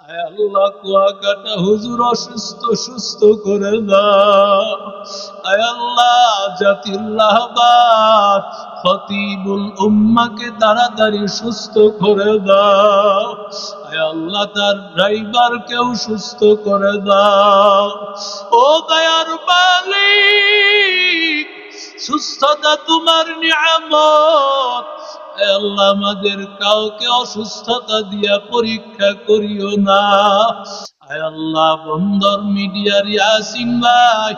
আয় আল্লাহ কুয়াকাটা হুজুর অসুস্থ সুস্থ করে দাও। আয় আল্লাহ জাতির রাহবার খতিবুল উম্মাকে তাড়াতাড়ি সুস্থ করে দাও। আয় আল্লাহ তার ড্রাইভারকেও সুস্থ করে দাও। ও দয়ার মালিক, সুস্থতা তোমার নিয়ামত। আয় আল্লাহ আমাদের কাউকে অসুস্থতা দিয়া পরীক্ষা করিও না। আয় আল্লাহ বন্দর মিডিয়ার ইয়াসিন ভাই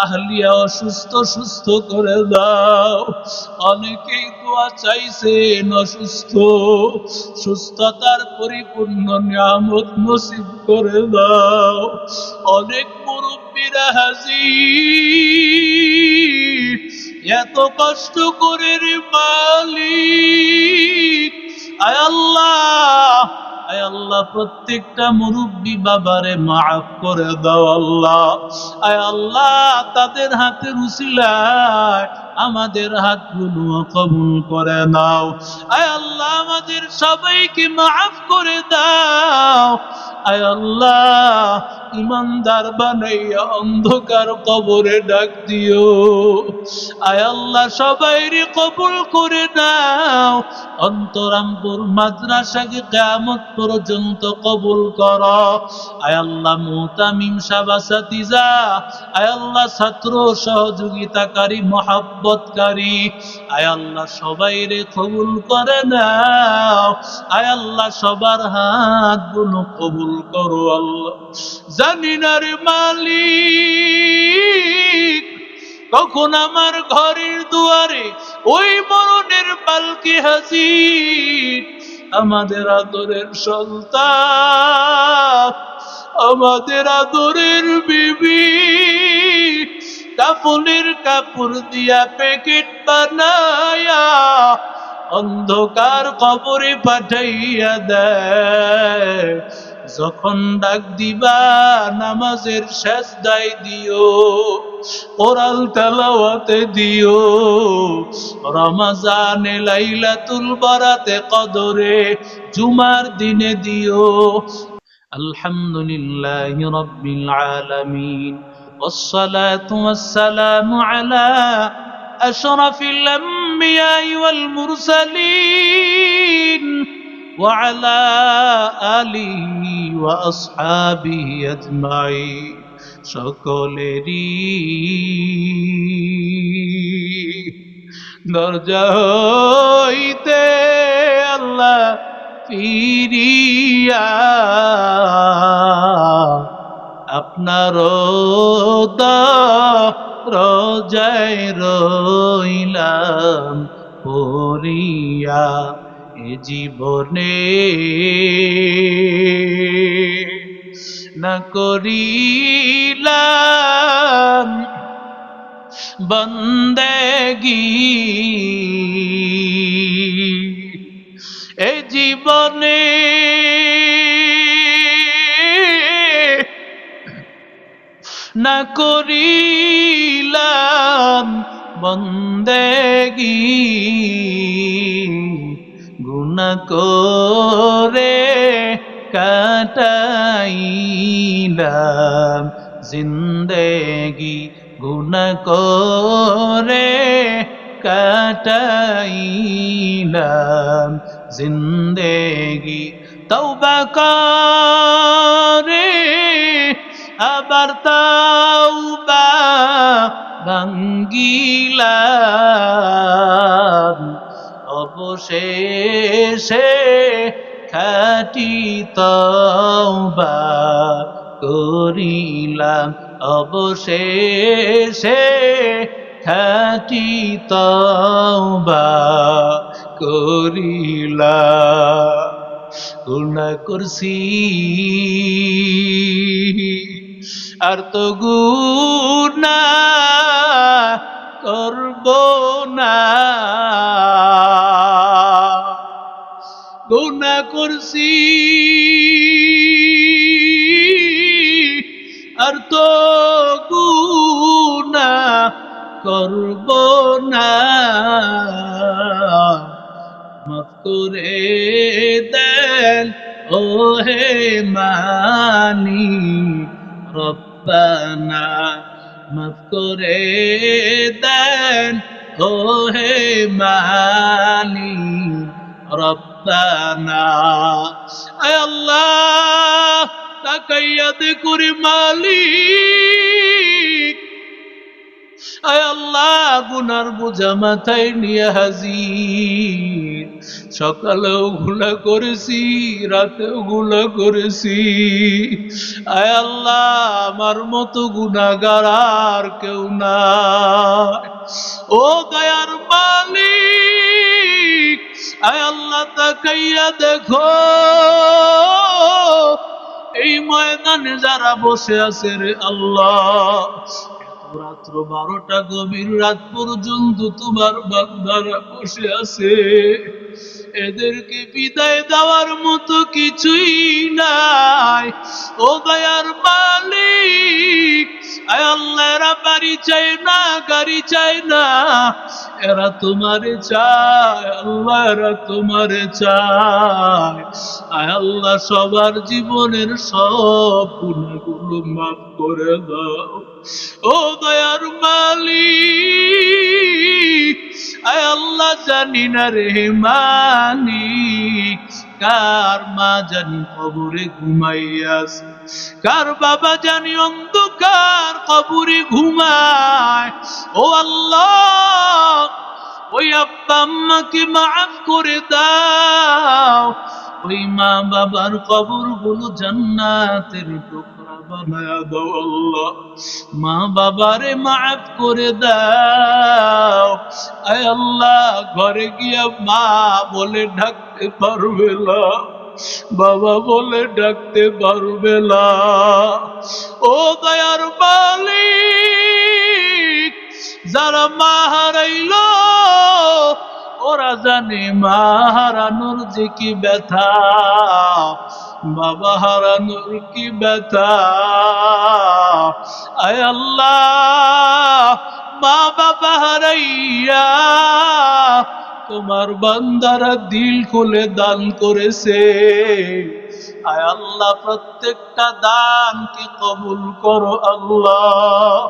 আহলিয়া অসুস্থ সুস্থ করে দাও। অনেকেই দোয়া চাইছেন অসুস্থ, সুস্থতার পরিপূর্ণ নিয়ামত নসিব করে দাও। অনেক মুরব্বীরা হাজির, এত কষ্ট করে রে মালিক। আয় আল্লাহ, আয় আল্লাহ প্রত্যেকটা মুরব্বী বাবারে মাফ করে দাও আল্লাহ। আয় আল্লাহ তাদের হাতের উসিলায় আমাদের হাতগুলো কবুল করে নাও। আয় আল্লাহ আমাদের সবাইকে মাফ করে দাও। আয় আল্লাহ ইমানদার বানাইয়া অন্ধকার কবরে ডাক দিও। আয় আল্লাহ সবাইরে কবুল করে নাও। অন্তরামপুর মাদ্রাসাকে কিয়ামত পর্যন্ত কবুল করো। আয় আল্লাহ মুতামিম সাবাসাতিজা, আয় আল্লাহ ছাত্র সহযোগিতাকারী মহাব্বতকারী, আয় আল্লাহ সবাইরে কবুল করে নাও। আয় আল্লাহ সবার হাতগুলো কবুল করো আল্লাহ। জানি না রে মালিক কখন আমার ঘরের দুয়ারে ওই মরণের পালকি হাজির। আমাদের আদরের সন্তান, আমাদের আদরের বিবি কাফনের কাপড় দিয়া প্যাকেট বানায়া অন্ধকার কবরে পাঠাইয়া দেয়। যখন ডাক দিবা নামাজের সেজদায় দিও, কোরআন তেলাওয়াতে দিও, রমজানে লাইলাতুল বারাতে কদরে জুমার দিনে দিও। আলহামদুলিল্লাহি রাব্বিল আলামিন والصلاة والسلام على أشرف الأنبياء والمرسلين وعلى آله وأصحابه أجمعين সকলেরই দরজা হইতে আল্লাহ ফিরিয়া আপনার রোজায় রইলাম পড়িয়া। এ জীবনে না করিলাম বন্দেগী, এ জীবনে না করিলাম বন্দেগী, গুনাহ করে কাটাইলাম জিন্দেগি, গুনাহ করে কাটাইলাম জিন্দেগি। তওবা করে আবার তওবা ভাঙ্গিলাম, অবশেষে খাঁটি তওবা করিলাম, অবশেষে খাঁটি তওবা করিলাম। গুনাহ করছি আর তো গুনাহ করব না, গুনাহ করছি আর তো গুনাহ করব না। মাফ করে দেন ও হে মালিক রব্বানা মাফ করে দেন ও হে মালিক রব্বানা। আয় আল্লাহ তাকাইয়া দেখুরে মালিক, আয় আল্লাহ গুনার বোঝা মাথায় নিয়ে হাজির। সকালেও গুনাহ করেছি, রাতেও গুনাহ করেছি। আয় আল্লাহ আমার মতো গুনাহগার আর কেউ নাই। ও দয়ার মালিক, আয় আল্লাহ তাকাইয়া দেখো এই ময়দানে যারা বসে আছে রে আল্লাহ, রাত্র 12টা গভীর রাত পর্যন্ত তোমার বান্দারা বসে আছে। এদেরকে বিদায় দেওয়ার মতো কিছুই নাই। ও দয়ার মালিক, আয় আল্লাহ এরা বাড়ি চায় না, গাড়ি চায় না, এরা তোমারে চায়। আল্লাহ এরা তোমারে চায়। আয় আল্লাহ সবার জীবনের সব গুনাহগুলো মাফ করে দাও। ও দয়ার মালিক, আয় আল্লাহ জানি না রে মালিক কার মা জানি কবরে ঘুমাইয়াছে, কার বাবা জানি অন্ধকার কবরে ঘুমায়। ও আল্লাহ ওই আব্বা আম্মাকে মাফ করে দাও, ওই মা বাবার কবর গুলো জান্নাতের টুকরা বানায়া দাও। আল্লাহ মা বাবারে মাফ করে দাও। আয় আল্লাহ ঘরে গিয়া মা বলে ডাকতে পারবে না, বাবা বলে ডাকতে পারবে না। ও দয়ার মালিক, যারা মা হারাইলো ওরা জানে মা হারানোর যে কি ব্যথা, বাবা হারানোর কি ব্যথা। আয় আল্লাহ মা বাবা হারাইয়া তোমার বান্দারা দিল খুলে দান করেছে। আয় আল্লাহ প্রত্যেকটা দানকে কবুল করো আল্লাহ।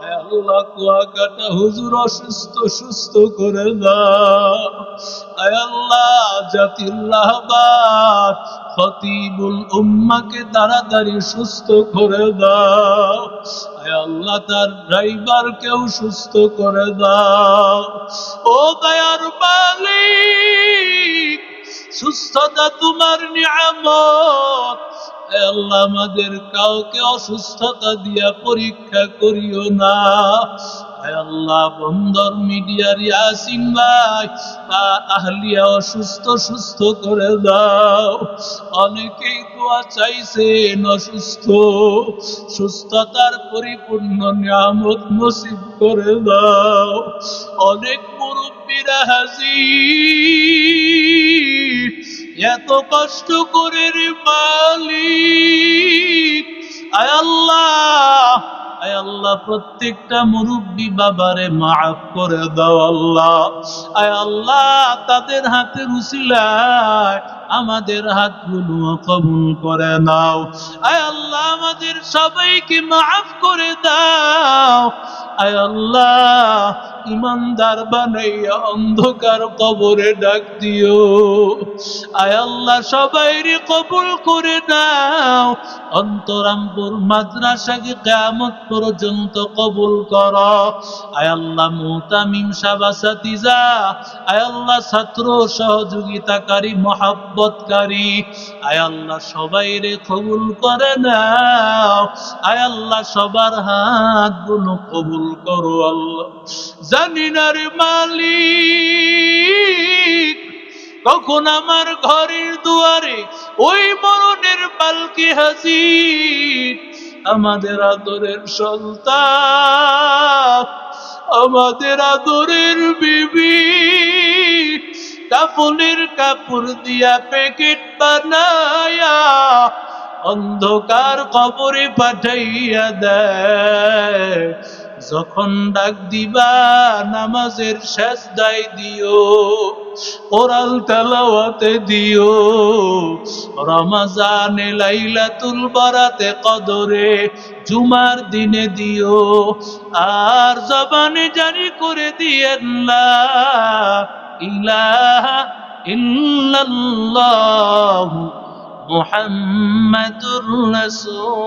আয় আল্লাহ কুয়াকাটা হুজুর অসুস্থ সুস্থ করে দাও। আয় আল্লাহ জাতির রাহবার খতিবুল উম্মাকে তাড়াতাড়ি সুস্থ করে দাও। আয় আল্লাহ তার ড্রাইভারকেও সুস্থ করে দাও। ও দয়ার মালিক, সুস্থতা তোমার নিয়ামত। আয় আল্লাহ আমাদের কাউকে অসুস্থতা দিয়া পরীক্ষা করিও না। আয় আল্লাহ বন্দর মিডিয়ার ইয়াসিন ভাই আহলিয়া অসুস্থ সুস্থ করে দাও। অনেকেই দোয়া চাইছেন অসুস্থ, সুস্থতার পরিপূর্ণ নিয়ামত নসিব করে দাও। অনেক মুরব্বীরা হাজির, এত কষ্ট করে রে মালিক। আয় আল্লাহ, আয় আল্লাহ প্রত্যেকটা মুরব্বী বাবারে মাফ করে দাও আল্লাহ। আয় আল্লাহ তাদের হাতের উসিলায় আমাদের হাতগুলো কবুল করে নাও। আয় আল্লাহ আমাদের সবাইকে মাফ করে দাও। আয় আল্লাহ ইমানদার বানাইয়া অন্ধকার কবরে ডাক দিও। আয় আল্লাহ সবাইরে কবুল করে নাও। অন্তরামপুর মাদ্রাসাকে কিয়ামত পর্যন্ত কবুল করো। আয় আল্লাহ মুতামিম সাবাসাতিজা, আয় আল্লাহ ছাত্র সহযোগিতাকারী মহব্বতকারী, আয় আল্লাহ সবাইরে কবুল করে নাও। আয় আল্লাহ সবার হাতগুলো কবুল করো আল্লাহ। জানি না রে মালিক কখন আমার ঘরের দুয়ারে ওই মরণের পালকি হাজির। আমাদের আদরের সন্তান, আমাদের আদরের বিবি কাপড়ের কাপড় দিয়া প্যাকেট বানায়া অন্ধকার কবরে পাঠাইয়া দেয়। যখন ডাক দিবা নামাজের সেজদায় দিও, কোরআন তেলাওয়াতে দিও, রমজানে লাইলাতুল বারাতে কদরে জুমার দিনে দিও। আর জবানে জারি করে দিয়েন লা ইলাহা ইল্লাল্লাহু মুহাম্মাদুর রাসূলুল্লাহ।